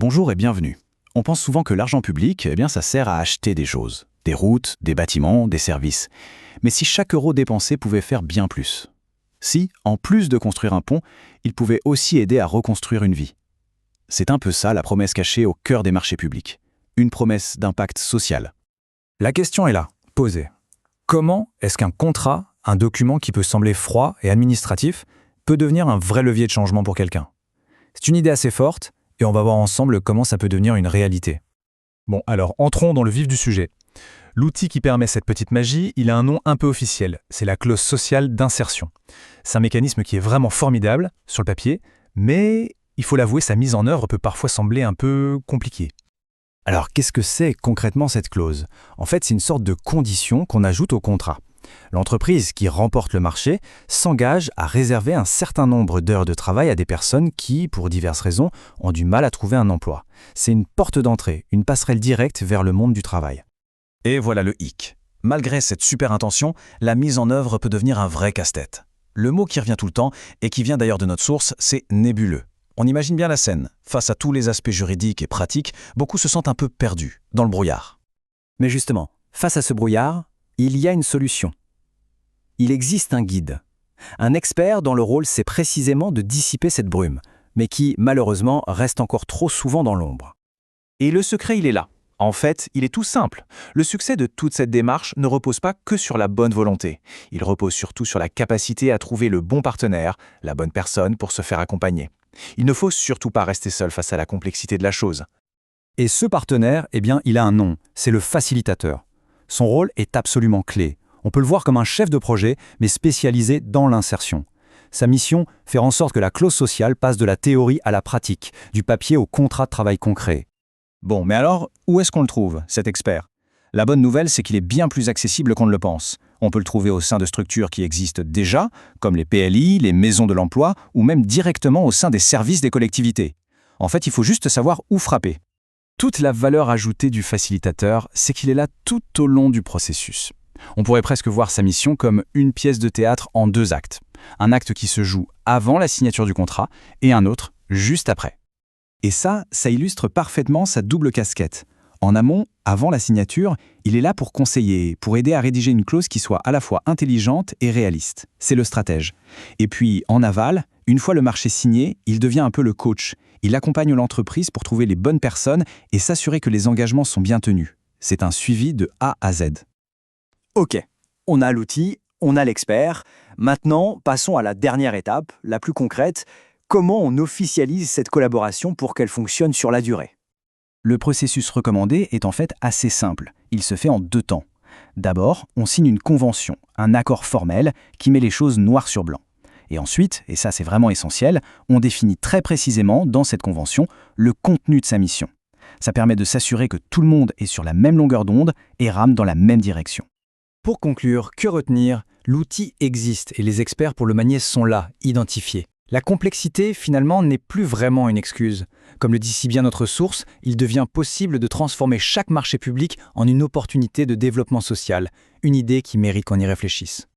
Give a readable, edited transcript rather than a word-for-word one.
Bonjour et bienvenue. On pense souvent que l'argent public, ça sert à acheter des choses, des routes, des bâtiments, des services. Mais si chaque euro dépensé pouvait faire bien plus? Si, en plus de construire un pont, il pouvait aussi aider à reconstruire une vie. C'est un peu ça la promesse cachée au cœur des marchés publics. Une promesse d'impact social. La question est là, posée. Comment est-ce qu'un contrat, un document qui peut sembler froid et administratif, peut devenir un vrai levier de changement pour quelqu'un? C'est une idée assez forte et on va voir ensemble comment ça peut devenir une réalité. Bon, alors entrons dans le vif du sujet. L'outil qui permet cette petite magie, il a un nom un peu officiel, c'est la clause sociale d'insertion. C'est un mécanisme qui est vraiment formidable, sur le papier, mais il faut l'avouer, sa mise en œuvre peut parfois sembler un peu compliquée. Alors qu'est-ce que c'est concrètement cette clause? En fait, c'est une sorte de condition qu'on ajoute au contrat. L'entreprise qui remporte le marché s'engage à réserver un certain nombre d'heures de travail à des personnes qui, pour diverses raisons, ont du mal à trouver un emploi. C'est une porte d'entrée, une passerelle directe vers le monde du travail. Et voilà le hic. Malgré cette super intention, la mise en œuvre peut devenir un vrai casse-tête. Le mot qui revient tout le temps, et qui vient d'ailleurs de notre source, c'est nébuleux. On imagine bien la scène. Face à tous les aspects juridiques et pratiques, beaucoup se sentent un peu perdus, dans le brouillard. Mais justement, face à ce brouillard, il y a une solution. Il existe un guide. Un expert dont le rôle c'est précisément de dissiper cette brume, mais qui, malheureusement, reste encore trop souvent dans l'ombre. Et le secret, il est là. En fait, il est tout simple. Le succès de toute cette démarche ne repose pas que sur la bonne volonté. Il repose surtout sur la capacité à trouver le bon partenaire, la bonne personne pour se faire accompagner. Il ne faut surtout pas rester seul face à la complexité de la chose. Et ce partenaire, il a un nom, c'est le facilitateur. Son rôle est absolument clé. On peut le voir comme un chef de projet, mais spécialisé dans l'insertion. Sa mission, faire en sorte que la clause sociale passe de la théorie à la pratique, du papier au contrat de travail concret. Bon, mais alors, où est-ce qu'on le trouve, cet expert? La bonne nouvelle, c'est qu'il est bien plus accessible qu'on ne le pense. On peut le trouver au sein de structures qui existent déjà, comme les PLI, les maisons de l'emploi, ou même directement au sein des services des collectivités. En fait, il faut juste savoir où frapper. Toute la valeur ajoutée du facilitateur, c'est qu'il est là tout au long du processus. On pourrait presque voir sa mission comme une pièce de théâtre en 2 actes. Un acte qui se joue avant la signature du contrat et un autre juste après. Et ça illustre parfaitement sa double casquette. En amont, avant la signature, il est là pour conseiller, pour aider à rédiger une clause qui soit à la fois intelligente et réaliste. C'est le stratège. Et puis, en aval, une fois le marché signé, il devient un peu le coach. Il accompagne l'entreprise pour trouver les bonnes personnes et s'assurer que les engagements sont bien tenus. C'est un suivi de A à Z. Ok, on a l'outil, on a l'expert. Maintenant, passons à la dernière étape, la plus concrète. Comment on officialise cette collaboration pour qu'elle fonctionne sur la durée? Le processus recommandé est en fait assez simple. Il se fait en 2 temps. D'abord, on signe une convention, un accord formel qui met les choses noir sur blanc. Et ensuite, et ça c'est vraiment essentiel, on définit très précisément dans cette convention le contenu de sa mission. Ça permet de s'assurer que tout le monde est sur la même longueur d'onde et rame dans la même direction. Pour conclure, que retenir? L'outil existe et les experts pour le manier sont là, identifiés. La complexité, finalement, n'est plus vraiment une excuse. Comme le dit si bien notre source, il devient possible de transformer chaque marché public en une opportunité de développement social, une idée qui mérite qu'on y réfléchisse.